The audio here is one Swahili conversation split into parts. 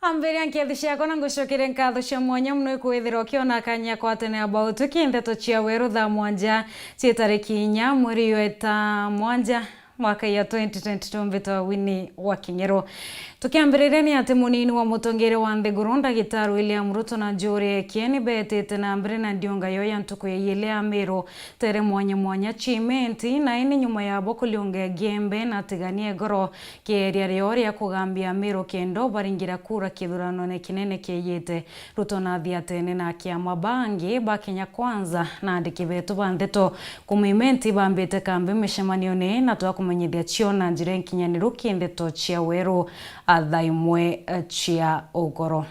Ambere nkethishia kona ngushokire nkatho cia mwanya mno ikwithira ukiona kanya kwa tene about Nteto cia Weru Thaa Mugwanja cia tariki 4 mweri wa Mugwanja mwaka ya 2022 mbito WINNIE wa KINGERU. Tukiambiriria ni ati munini wa mutongere wa Nthiguru Ndagitari William Ruto na Njuri Kieni betete na mbere na ndionga yo ya ntuku ya ile amero tere mwanya chimenti na ini nyuma ya boko liunge gembe na tiganie goro kieria riori ya kugambia amero kendo baringira kura kithurano ne kinene kiyete Ruto na thiatene na kiama bangi ba Kenya Kwanza na andiki betu ba Nteto kumimenti bambete kambe mishemanio ne na twakumenyithia chiona njire nkinyaniru Nteto cia Weru Thaa imwe cia ugoro.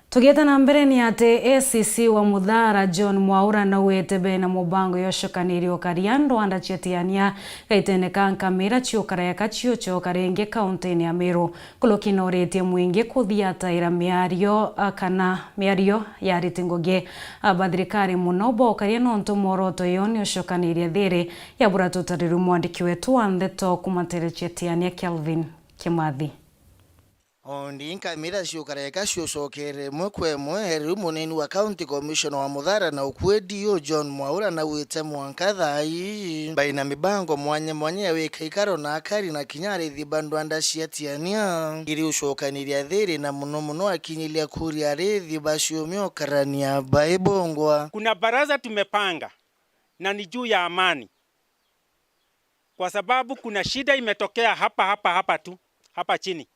Tugieta na mbere ni ate ACC wa Muthara John Mwaura na wete bena mubango yoshokanirio kariando anda chetiania kaitene kankamira chiokara yakachio chokarenge kaunti ya Meru kulokinoretie mwingi kuthiata ira miario kana miario ya ritingoge abathirikari muno bokaria nonto moroto yoni yoshokaniria thiri ya buratutariru mwandiki wetu wa Nteto kumatere chetiania Kelvin Kimathi. Ondi nkamira ciukareka ciocokere mwe heri munini wa county commissioner wa Muthara na ukwedio John Mwaura na wite mwanka thai baina mibango mwanya ya wikaikaro na akari na kinyari thibandu anda ciatiania iri ucokaniria thiri na muno akinyilia kuria rithi baciumio karania baibongwa. Kuna baraza tumepanga na ni juu ya amani, kwa sababu kuna shida imetokea hapa tu hapa chini.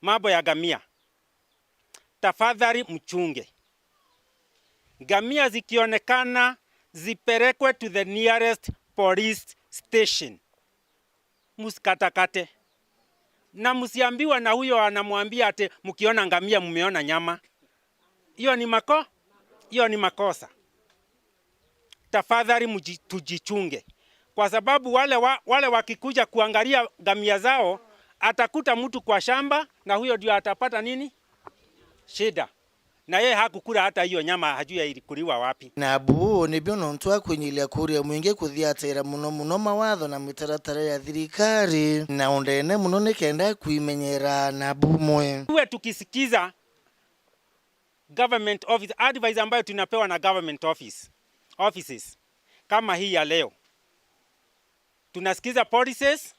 Mambo ya gamia, tafadhali mchunge. Gamia zikionekana ziperekwe to the nearest police station. Musikatakate. Na musiambiwa na huyo anamwambia ate mkiona ngamia mumeona nyama. Hiyo ni makosa. Tafadhali tujichunge. Kwa sababu wale wakikuja kuangalia gamia zao, atakuta mtu kwa shamba na huyo ndio atapata nini? Shida. Na yeye hakukula hata hiyo nyama, hajui ilikuliwa wapi. Na bu ni biono ntwa kwenyilia kuria mwingi kuthiatira muno mawatho na mitaratara ya thirikari na undene muno nikenda kuimenyera na bumwe. Tuwe tukisikiza government office advice ambayo tunapewa na government offices kama hii ya leo. Tunasikiza policies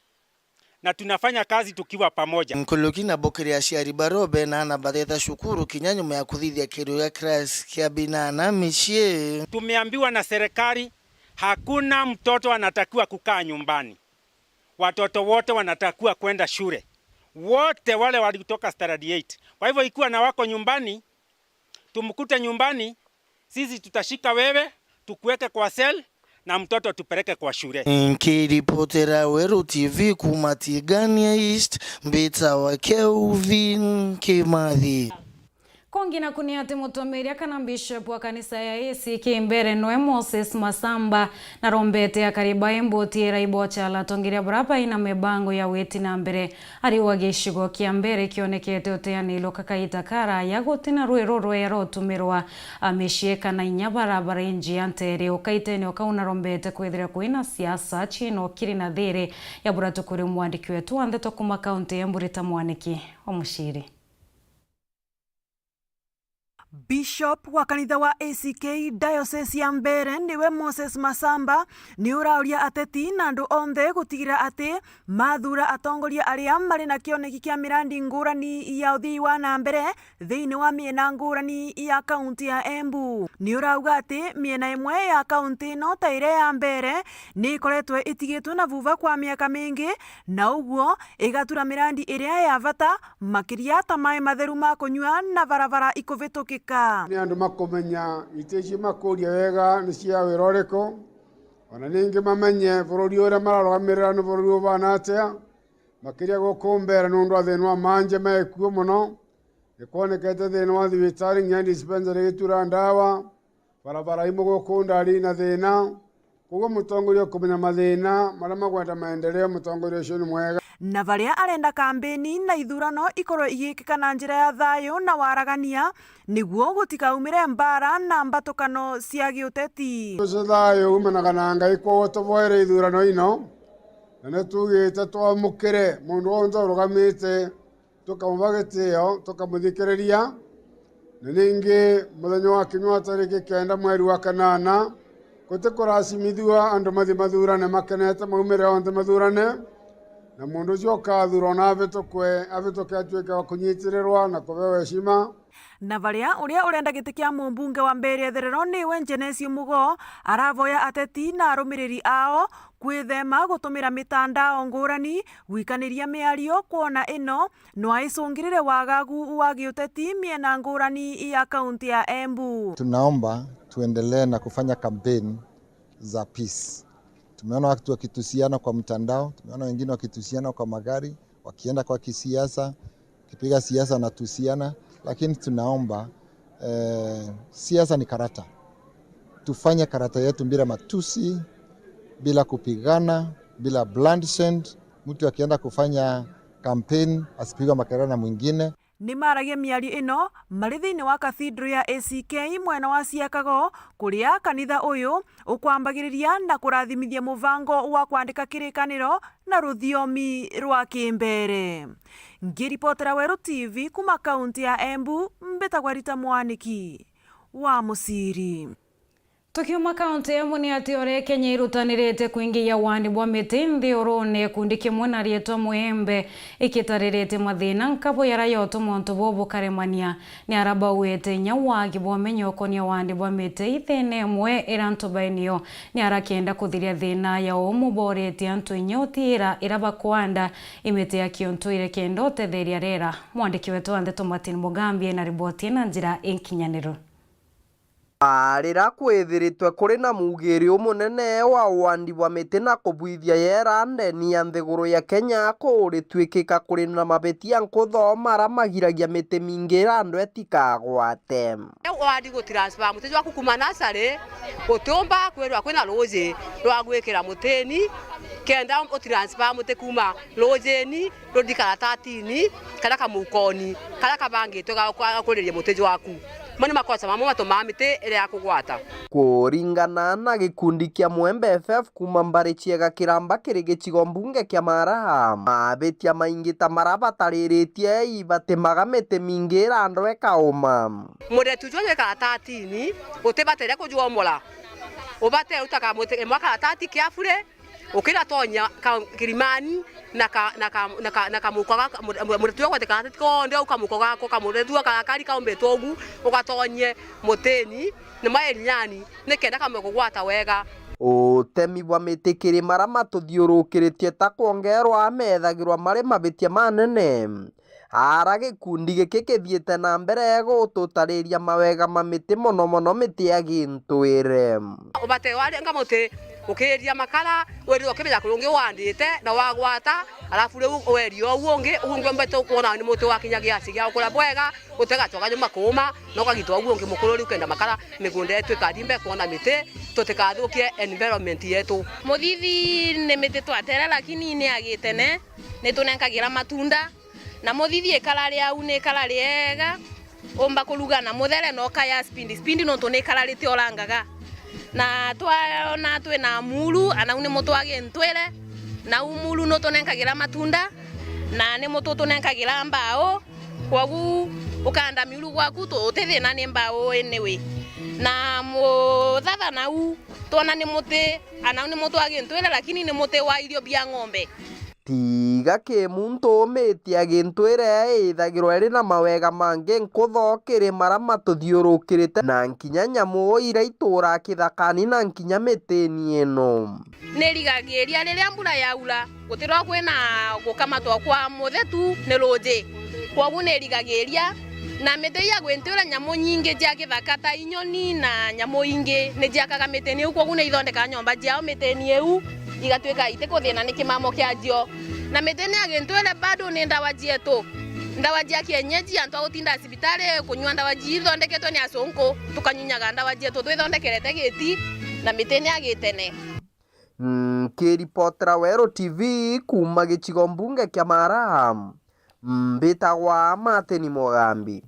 na tunafanya kazi tukiwa pamoja. Nkuluki na bokeri ya shiari barobe na anabateta shukuru kinyanyuma ya kuthithia kiru ya kras kia binana mishie. Tumeambiwa na serikali hakuna mtoto anatakiwa kukaa nyumbani. Watoto wote wanatakiwa kwenda shule. Wote wale walitoka standard 8. Kwa hivyo ikiwa na wako nyumbani, tumkute nyumbani, sisi tutashika wewe, tukuweke kwa cell na mtoto tupeleke kwa shule. Nkiripotera Weru TV kumatigania East mbita wa Kelvin Kimathi. Kongi na kuniati mutomeria kana bishop wa kanisa ya ACK mbere noe Moses Masamba na rombete ya kariba embotira ibocha la tongiria brapa ina mebango ya weti na mbere ari wagishigo kia mbere kionekete oteanilo kakaita kara ya gotina rwero tumirwa ameshieka na inyabarabara inji antere okaitene okauna rombete kwethira kuina siasa chino kiri na thiri ya buratukuri mwandiki wetu wa Nteto kuma kaunti ya Mburita mwaniki omushiri. Bishop wa kanitha wa ACK Diocese ya Mbere niwe Moses Masamba ni urauria ateti na andu onthe gutigira ati mathura atongoria aria mari na kioneki kia mirandi ngurani ya uthii wa na mbere thiini wa miena ngurani ya kaunti ya Embu. Ni urauga ati miena imwe ya kaunti no ta ire ya Mbere ni ikoretwe itigitwe na vuva kwa miaka mingi na uguo igatura mirandi iria ya vata makiria ta mai matheru ma kunywa na barabara ikuvituki ni andu makumenya iteci makuria wega ni cia wiroreko ona ningi mamenye bururi uria mararogamirira ni bururi ubana atia makiria gukumbera nundu athinwa manje mekuo muno ikonekete thinwa thibitari nya dispensary gitura ndawa barabara imo gukundari na thina kugo mutongoria kumenya mathina maria magwenda maendeleo mutongoria ucio ni mwega. Na varia arenda kampeni na ithurano ikorwo igikika na njira ya thayo na waragania niguo gutikaumire mbara na mbatukano cia giuteti. Thayo umanaga na Ngai kwa tovoere ithurano ino na netugite twamukire mundu wonze urugamite tukamubagitio tukamuthikiriria na ningi muthenya wa kinywa tariki 9 mweri wa kanana gutikuracimithua andu mathi mathurane makenete maumire onthe mathurane na mundu ucio ukathurwo na avituke atuike wa kunyitirirwa na kubewa heshima. Na varia uria urenda giti kia mumbunge wa Mbeere Therero niwe Njenesi Mugo aravoya ateti na arumiriri ao kwithema gutumira mitandao ngurani gwikaniria miario kuona ino no icungirire wagagu wa giuteti miena ngurani ya kaunti ya Embu. Tunaomba tuendelee na kufanya kampeni za peace. Tumeona watu wakitusiana kwa mtandao, tumeona wengine wakitusiana kwa magari, wakienda kwa kisiasa, kipiga siasa na tusiana, lakini tunaomba siasa ni karata. Tufanye karata yetu bila matusi, bila kupigana, bila bloodshed. Mtu akienda kufanya campaign asipigwe makelele na mwingine. Ni maragia miario ino mari thiini wa cathedral ya ACK mwena wa Ciakago kuria kanitha uyu ukwambagiriria na kurathimithia muvango wa kwandika kirikaniro na ruthiomi rwa Kimbere. Ngiripotera Weru TV kuma kaunti ya Embu, mbitagwa Rita Mwaniki wa Musiri. Tukiuma kaunti ya Embu ni ati ore Kenya irutanirite kuingia wandi bwa miti nthi urone kundi kimwe na rietwa Muembe ikitaririte mathina nkabo yara yoto monto bobo karemania ni araba wete nyawagi bwa menyokonia wandi bwa miti ithene mwe iranto bainio ni arakenda kuthiria thina ya umuborete antu inyotira iraba kwanda imiti ya kionto ire kendo tetheria rera. Mwandiki wetu Nteto Mugwanja na riboti na njira inkinyaniru. Arira kwithiritwe kuri na mugiri umunene wa wandi wa miti na kubuithia yera ndeni ya nthiguru ya Kenya kuritwikika kuri na mabetia nkuthoma ara magiragia miti mingi andu etikagwate. Wandi go transfer muti wa kukuma nasare utumba kwirwa kwina roje rwa gwikira muteni kenda o transfer muti kuma rojeni rodikara 13 kana kamukoni kana kabangito ga kuriria muteji waku mani makosa mamo matomamite ere yakugwata kuringana na gikundi kia Muembe FF kuma mbari ciega kiramba kiri gicigo mbunge kia Maraha mabetia maingi ta marabatariritie ibatemaga miti mingi rando ekauma muretu jwe ka 13 utebatere kujuomora ubate utaka muti mwaka 13 kiafure ukira tonya kirimani na kamukoga muretu wako tekana tiko ndio kamukoga ko kamuretu akari kaombe togu ugatonye muteni ni maelinyani nekenda kamugwata wega utemi bwa miti kiri marama tuthiurukiritie ta kuongerwa amethagirwa mari mabitia manene ara gikundi giki kithiite na mbere gututariria mawega ma miti mono miti ya gintwire ubate wale ngamote ukiria makara werio kibya kurungi wandite na wagwata alafu riu werio uonge mbeto kuona ni muti wa kinya giasi gya ukura bwega utegacoka nyuma kuma no kagitwa uonge mukuru ri kenda makara migunde yetu ikadimbe kuona miti tutikathukie environment yetu muthithi ni miti twatera lakini ni agitene ni tunenkagira matunda na muthithi ikarari au ni ikarari ega omba kuluga na muthere no kaya spindi no tunikararite orangaga na twaona twina mulu ana une mutu agentwere na umulu no tonenkagira matunda na ne mutu tonenkagira mbao kwagu ukanda miulu gwaku tutithina ni mbao enewe na muthatha nau tona ni muti ana une mutu agentwere lakini ni muti wa irio bia ng'ombe tiga ke muntu metia gintwire ithagirwo eri na mawega mange nkuthokiri marama tuthiurukirite na nkinya nyamu ira itura kithakani na nkinya mitini ino nerigagiria riria mbura yaura gutirwa kwina gukamatwa kwa muthetu ni ruji kwogu nerigagiria na miti ya gwintwira nyamu nyingi jia githaka ta inyoni na nyamu ingi ni jiakaga mitini u kwogu ni ithondeka nyomba jiao mitini eu igatwika itikuthina ni kimamo kiajio na mitini agentwele bado ni ndawa jietu ndawa jia kienyeji antu agutinda hospitali kunywa ndawa jithondeketwe ni asonko tukanyunyaga ndawa jietu twithondekerete giti na mitini agitene. Kiripotera Weru TV kuma gicigo mbunge kia Maraha mbitagwa Mateni Mugambi.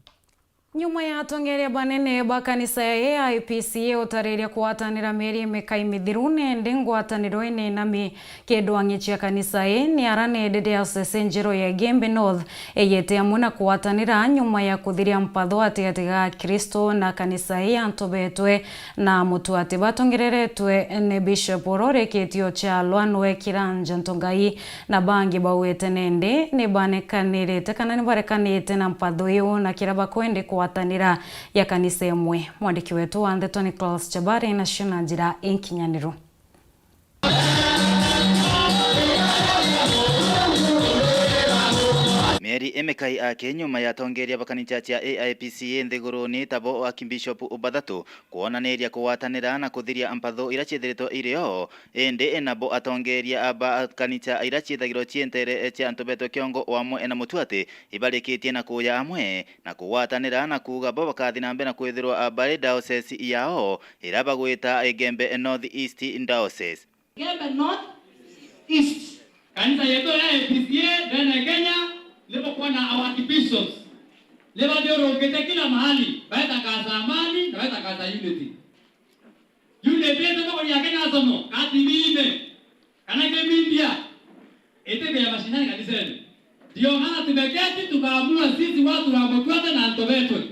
Nyuma ya atongeria banene ba kanisa ya AIPCA utariria kuwatanira meri mekai mithirune ndengwataniro ine nami kedwangichia kanisa ni arane dede ya sesenjero ya Gembe North eyete amuna kuwatanira nyuma ya kuthiria mpatho atiga Kristo na kanisa ya Ntobetwe na mutu ati batongereretwe ne Bishop Orore ketio cha Lwanwe Kiranja Ntongai na bangi bawete nende ne banekanirete kana ne barekanite na mpatho yo na kiraba kwende kuwatanira ya kanisa emwe. Mwandiki wetu wa Nteto Nicholas Chabari na shina njira inkinyaniro. Meri emekai ake nyuma ya tongeria bakanisa cia AIPCA nthiguruni tabo wa Bishop Ubathatu kuonaniria kuwatanira na kuthiria mpatho ira ciethiritwo irio ende enabo atongeria aba kanisa ira ciethagirwo cientere cia Ntobetwe kiongo wamwe na mutuate ibarikitie na kuya amwe na kuwatanira na kuga bo bakathi na mbere na kwithirwo aba diocese yao ira bagwita Gembe North East Diocese. Gembe North East kanisa yetu ya AIPCA ndani Kenya lebo kwa na our bishops lebo ndio rokete kila mahali baita kaza amani na baita kaza unity ndio kwa ya Kenya somo kati mime kana India etebe ya mashinani kanisa yetu ndio maana tumeketi tukaamua sisi watu wa Mugwanja na Ntobetwe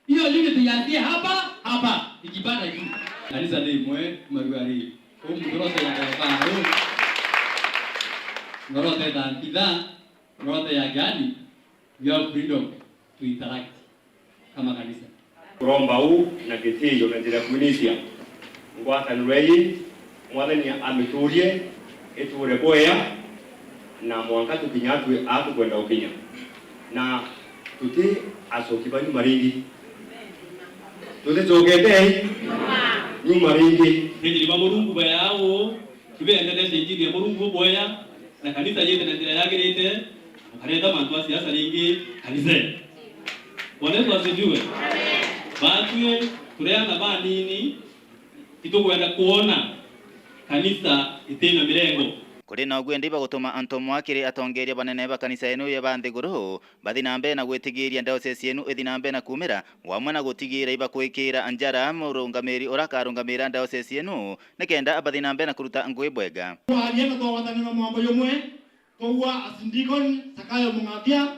hiyo unity yaanzie hapa ikipata juu kanisa ni mwe magari umrote ya kwa ngorote dan rote ya gani you have freedom to interact kama kanisa kuromba huu na kitiyo na njira kuinisia ngwata nurei mwathani amiturie eture boya na mwanka tukinyatwe aku kwenda ukinya na tuti asokiba nyuma ringi tuti zogete nyuma ringi hindi ba murungu ba yao kibe endeleza injili ya murungu boya na kanisa yetu na njira yake rete Kareta mantu wa siasa lingi kanisa. Wanaweza wasijue. Batwe tureana ba nini kitugwenda kuona kanisa itena mirengo. Kuri na ogwe ndiba gutuma antomo akiri atongeria banene ba kanisa yenu ya banthiguru bathi na mbere na gwitigiria diocese yenu ithi na mbere na kumira wamwe na gutigira iba kwikira anjara murungamiri orakarungamira diocese yenu nikenda abathi na mbere na kuruta ngui bwega. Twariana twawatanira mwambo yomwe kwa asindikon sakayo mungatia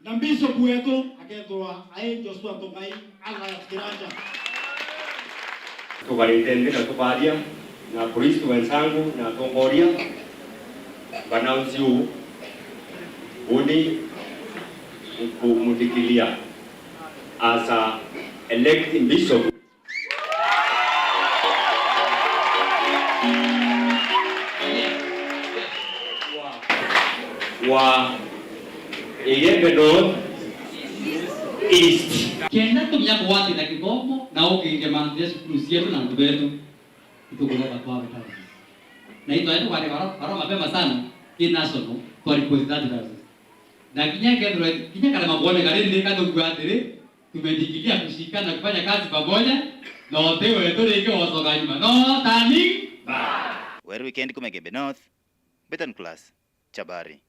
na bishop wetu akethwa ai Joshua Ntongai ala Kiranja tukaritende na tukaria na Kristo wenzangu na tongoria banauziu uni kumutikilia as a elected bishop wa Gembe North East. Kenda tumia kuwati na kigomo na ukinge mandia sukuru yetu na ndugu yetu itukuloka kwa wetani. Na ito yetu wale waro mapema sana ki national kwa request that does. Na kinya kale mabone kale ni kando kuatire tumejikilia kushikana kufanya kazi pamoja na wote wetu leo wasoga nyuma. No tani ba. Weru weekend kuma Gembe North. Beton class. Chabari.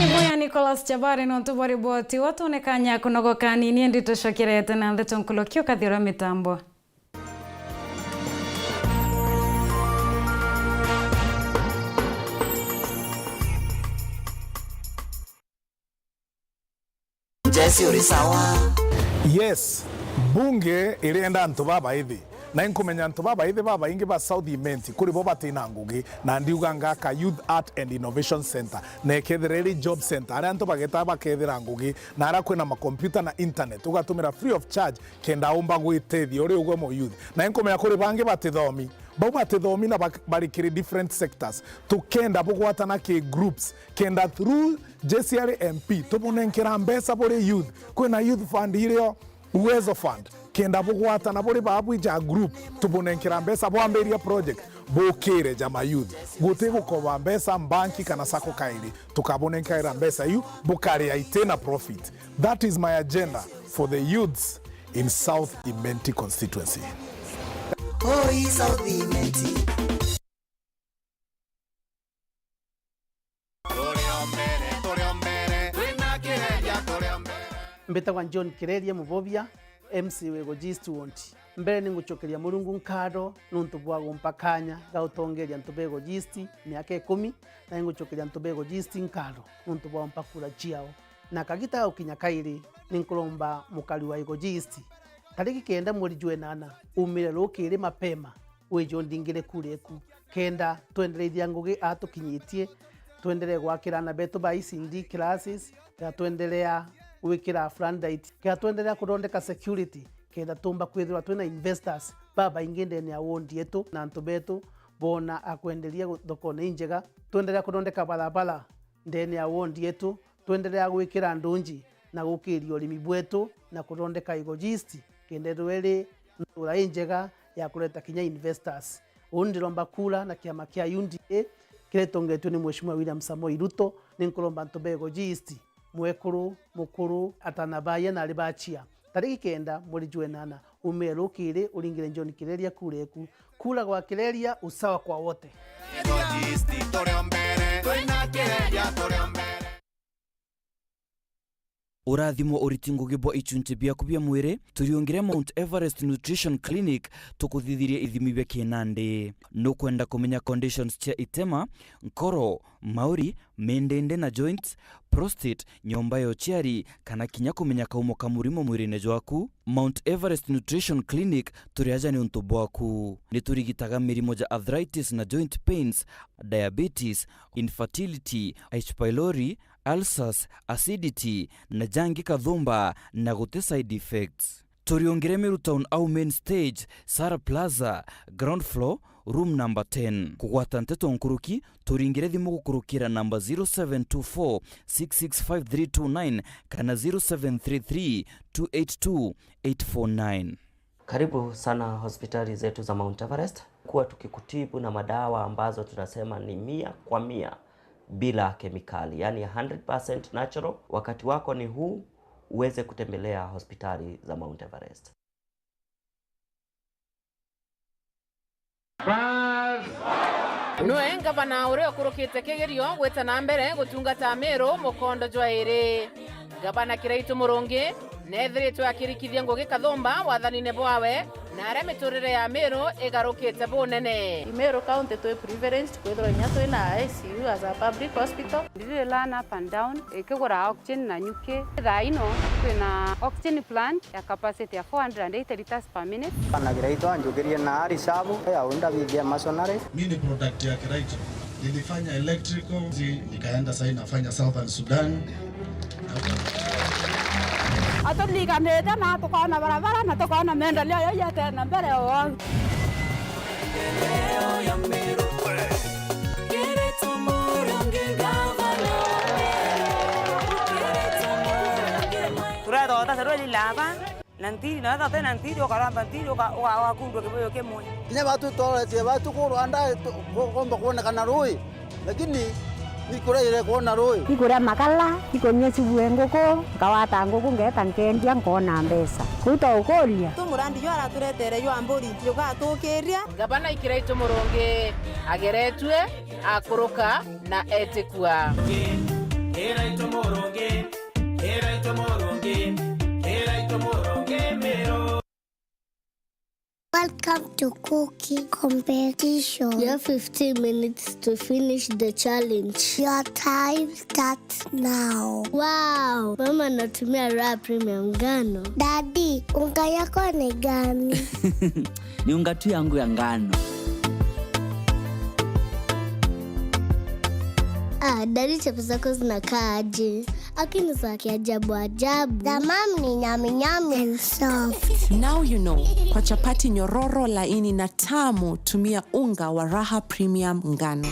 Iboya Nicholas Chabari no tubari boti watonekanya kunogoka nini nditoshokirete na Nteto nkulokio kathira mitambo. Jesse uri sawa. Yes, bunge irienda ntu baba ithi. Na inkumenya ntu baba ithi baba ingi ba South Imenti kuri bo batina ngugi na ndiuga ngaka Youth Art and Innovation Center na ekethireri job center ara ntu bageta bakethira ngugi na ara kwina ma computer na internet ugatumira free of charge kenda umba gwitethia uri ugwe mo youth na inkumenya kuri bangi batithomi bau batithomi na barikiri different sectors tukenda bugwatana ke groups kenda through JCR MP tubunenkira mbesa buri youth kwina youth fund irio Uwezo Fund kenda bugwata na buri babu ja group tubunenkira mbesa bwamberia project bukire jama youth guti gukoba mbesa banki kana sako kairi tukabunenkira mbesa yu bukari aitena profit. That is my agenda for the youths in South Imenti constituency. Oh, South Imenti. mbetagwa John Kireria Mubobia MC wego Gist wonti mbere ninguchokeria Murungu nkado nuntu bwa gumpakanya gautongeria ntubego Gist miaka 10 na ninguchokeria ntubego Gist nkado nuntu bwa mpakura chiao na kagita ukinya kairi ninkulomba mukali wa ego Gist tariki 9 mweri Jwenana umire rukiri mapema wejo ndingire kureku kenda twendereithia ngugi atukinyitie tuendelee gwakirana betu ba ICD classes ya tuendelea wikira frandite ya tuendelea kurondeka security kenda tumba kwithirwa twina investors baba ingende ni awondi yetu na antu betu bona akwendelia thokone njega tuendelea kurondeka barabara ndeni awondi yetu tuendelea gwikira ndunji na gukiria urimi bwetu na kurondeka ego Gist kende rweli ura njega ya kuleta kinya investors undiromba kula na kiama kia UNDA kiretongetwe ni Mheshimiwa William Samoei Ruto ninkulomba ntubego Gist mwekuru mukuru atanabaye na libachia tariki 9 mweri Jwenana umero kire uringire John Kireria kureku kula kwa Kireria usawa kwa wote. Urathimo uritingugi bwa ichunche biaku bia mwire turiongire Mount Everest Nutrition Clinic tukuthithirie ithimi bia kinande no kwenda kumenya conditions cia itema nkoro mauri mendende na joints prostate nyomba yo chiari kana kinya kumenya kaumo kamurimo mwirine jwaku Mount Everest Nutrition Clinic turiaja ni untu bwaku ni turigitaga mirimo ja arthritis na joint pains diabetes infertility H pylori ulcers, acidity na jangi kathumba na gute side effects. Turiongire Meru Town au main stage, Sara Plaza, ground floor, room number 10. Kugwata Nteto nkuruki, turingire thimu gukurukira number 0724665329 kana 0733282849. Karibu sana hospitali zetu za Mount Everest. Kuwa tukikutibu na madawa ambazo tunasema ni 100% bila kemikali, yani 100% natural. Wakati wako ni huu uweze kutembelea hospitali za Mount Everest. Noe ngavana ure kurukite kigerio gweta na mbere gutungata Meru mukondo jwaire gavana Kiraitu Murungi nethiritwe akirikithia ngugi kathumba wathanine bwawe na aria miturire ya Meru igarukite bunene. Meru county to privileged kwithirwa nya twina ICU as a public hospital. Ndire learn up and down ikigura oxygen na nyuki thaino twina oxygen plant ya capacity ya 480 liters per minute. Ana Kiraitu anjukirie na arisabu ya unda bidhia masonary. Mimi ni product ya Kiraitu. Nilifanya electrical, nikaenda sasa nafanya Southern Sudan. Atulika nenda na tukaona barabara na tukaona maendeleo yote na mbele yao. Turado hata seroli lava nantiri na hata nantiri okaramba nantiri okakundu kiboyo kemwe. Nya watu tole watu kuanda komba kuona kana roi lakini nikura ile kuona roi nikura makala nikonyesi bwengoko kawata ngoko ngeta nkendia ngona mbesa kuto ukolia tumurandi yo araturetere yo amburi yoga tukiria gavana Kiraitu Murungi ageretwe akuruka na etikwa Kiraitu Murungi Meru. Welcome to cooking competition. You have 15 minutes to finish the challenge. Your time starts now. Wow, mama natumia raw premium ngano. Daddy, unga yako ni gani? Ni unga tu yangu ya ngano. Daddy chapo zako zinakaa aje? Akini za kiajabu ajabu. The mom ni nyami nyami and soft. Now you know. Kwa chapati nyororo laini na tamu tumia unga wa Raha Premium ngano.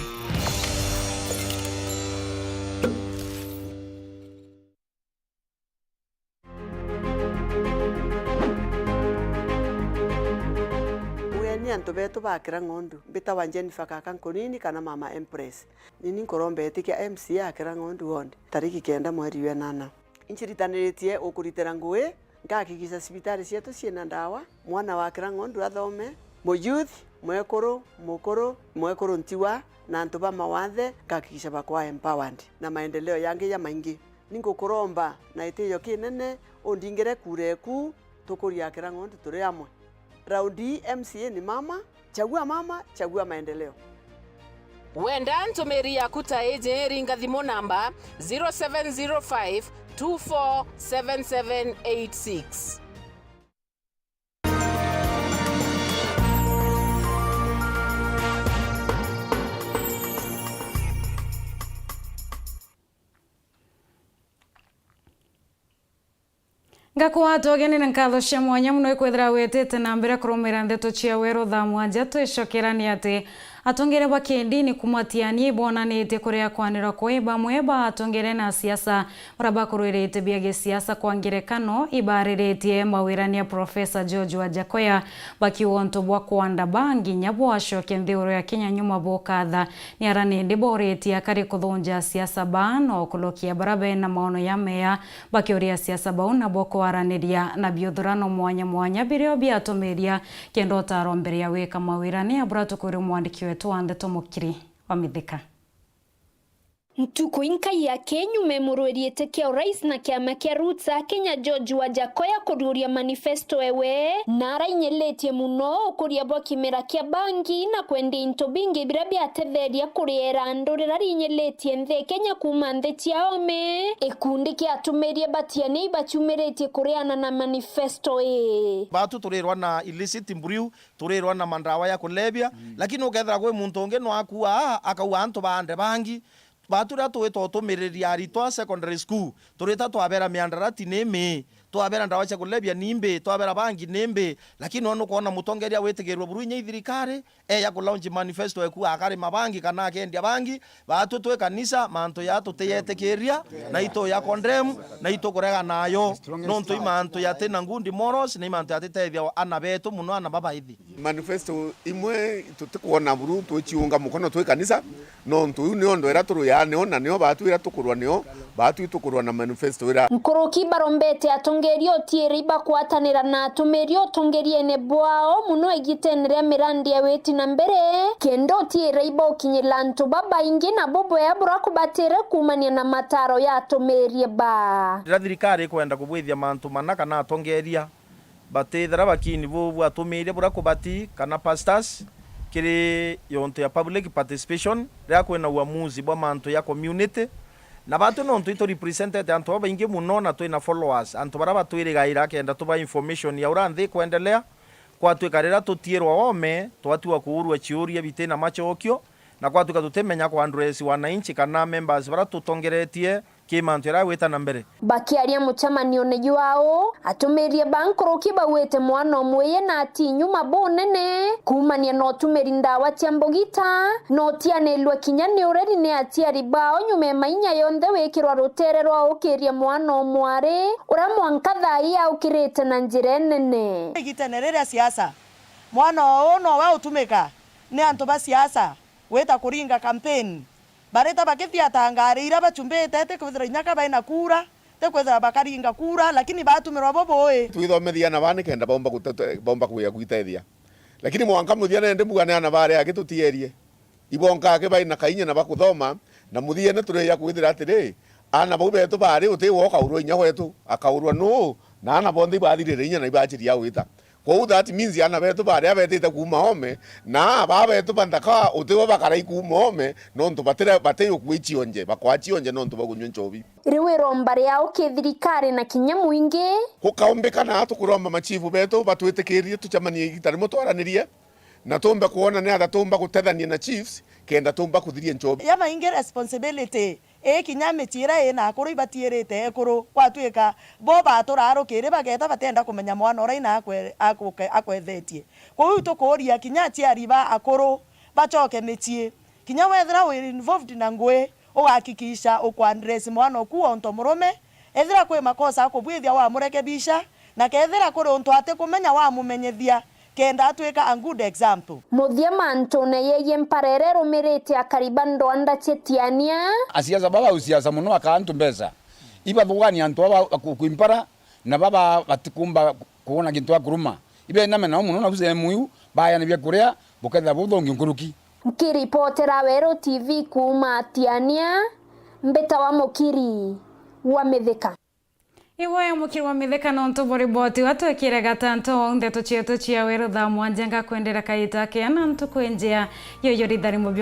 Antu betu bakira ngondu bita wanjeni fakaka nkonini kana mama Empress nini nkorombe ya MC akira ngondu wonde tariki 9 mweri wa 8 inchiritaniritie ukuritera ngui ngakikisa sibitari cietu ciena ndawa mwana wakira ngondu athome mo youth mwekuru ntiwa na antu ba mawathe ngakikisha bakwa empowered na maendeleo yange ya maingi ningukuromba na itiyo kinene undingire kureku tukuriakira ng'ondu turi amwe. Raundi MCA ni mama, chagua maendeleo. Wenda ntumiri yaku ta eje ringa thimu namba 0705 247786. Ngakwatwo geni na nkatho cia mwanya muno ikwithira wetete na mbere kurumira Nteto cia Weru Thaa mwanja twicokerani ati atongere ba kindini kumatiani bonanite kuria kwanira kwe bamwe ba atongere na siasa baraba kurwirite biage siasa kwa ngerekano ibariritie mawirania Professor George Wajakoya bakiwonto bwa kwanda bangi nyabo ashoke nthiro ya Kenya nyuma bokatha ni aranende boreti akari kuthonja siasa bano kulokia barabe na maono ya meya bakiuria siasa bauna boko araniria na biothurano mwanya birio biatomeria kendo taro mbere ya weka mawirania burato kuri mwandiki wetu wa Nteto mukiri wa mithika. Ntuko inkai ya Kenya memurweriete kia urais na kiama kia Roots Kenya George Wajakoya kururia manifesto ewe nara inyeletie muno ukuria bwa kimera kia bangi na kwendi into bingi birabia atetheria kuriera ndorera inyeletie nthe Kenya kuma nthe tiaome ekundi kia atumerie batiani ibachumeretie kuriana na manifesto batu turirwa na illicit mburiu turirwa na mandawa ya kulebya lakini ukethera gwe muntu unge no akua akauwa antu bande bangi batura tuwito tumireria aritwa secondary school turita twabera miandarati neme twabera ndawa cia kulebya nimbe twabera bangi nembe lakini ono kuona mutongeria wetegerwa burunya ithirikari ya ku launch manifesto eku akari mabangi kana akendia bangi batu twe kanisa manto ya tuteyetekeria na ito ya condemn na ito kurega nayo nonto imanto ya tena ngundi moros na imanto ya tetethia ana betu muno ana baba ithi manifesto imwe tutikuona buru tuchiunga mukono twe kanisa nonto ni ondo era turu ya neona neo batu ira tukurwa neo batu itukurwa na manifesto ira Nkoroki barombete atongerio tieriba kwatanira na atumerio tongerie ne bwao muno egitenere mirandi ya weti na mbere kendo tieriba okinyilanto baba ingi na bobo ya buraku batere kumania na mataro ya atumerie ba thirikari kwenda kubwithia mantu manaka na atongeria batethera bakini bo atumerie buraku bati kana pastors kiri yonto ya public participation ria kwena uamuzi bwa mantu ya community na batu no ntu represented antu aba ingi muno na twina followers antu baraba twirigaira kenda tuba information ya uranthi kuendelea kwa twikarira tutierwa ome twatiwa kuurwa chiuria bitena machokio na kwa tukatumenya kwa address wananchi kana members bara tutongeretie kimantu ra weta na mbere bakiaria muchamanio ne wao atumerie bankoroki bawete mwana omwe na ati nyuma bonene kumania no tumeri ndawa tia mbogita no tianelwa kinyane ureri ne ati aribao nyume mainya yonthe wekirwa rutererwa ukiria mwana omware uramwanka ya ukirete na njire nene igitenerera siasa mwana ono wa utumeka ne antu ba siasa weta kuringa campaign bareta bakithia tangari ira bachumbete te kwithira nyaka baina kura te kwithira bakaringa kura lakini batumirwa boboe twithomethia na bane kenda bomba kuya gwitethia lakini mwanka muthia nende mugane na bare agitutierie ibonka ake baina kainya na bakuthoma na muthia ne ture ya kwithira atiri ana bobe to bare uti woka urwo inya wetu akaurwa no na ana bondi bathirire inya na ibachiria wita kwa that means ana betu bare abetite kuma home na babetu bandaka utiwa bakarai kuma home no ntu batero kwechionje bakwachionje no ntu bagunywa nchobi riwe rombare ya ukithirikari na kinyamu ingi kukaombekana tukuromba machifu betu batwitekerie tuchamanie gitari mutwaranirie na tumba kuona ne adatumba gutethania na chiefs kenda tumba kuthiria nchobi yama inge responsibility kinyame tira na akuru ibatierete ekuru kwatwika bo baturaro kire bageta batenda kumenya mwana oraina akwethetie kwa hiyo tukuria kinyati ariba akuru bachoke metie kinya wethera we involved na ngwe uhakikisha ukwaddress mwana ku onto murume ethera kwe makosa akubwithia wa murekebisha na kethera kuri onto ate kumenya wa mumenyethia kenda atweka a good example muthia manto na yeye mparere rumirite akaribando anda chetiania asiasa baba usiasa muno akantu mbesa iba thugani antu aba kuimpara na baba batikumba kuona kintu akuruma ibe na mena muno na buze muyu baya na bya kuria bukatha budongi nkuruki Kiripotera Weru TV kuma Tiania mbeta wa mukiri wa Mithika. Iwoya mukiri wa Mithika no ntubori boti watwekire gatanto wa Nteto cietu cia Weru Thaa mwanja nga kwendera kaita ke na ntukwenjea yoyo ridhari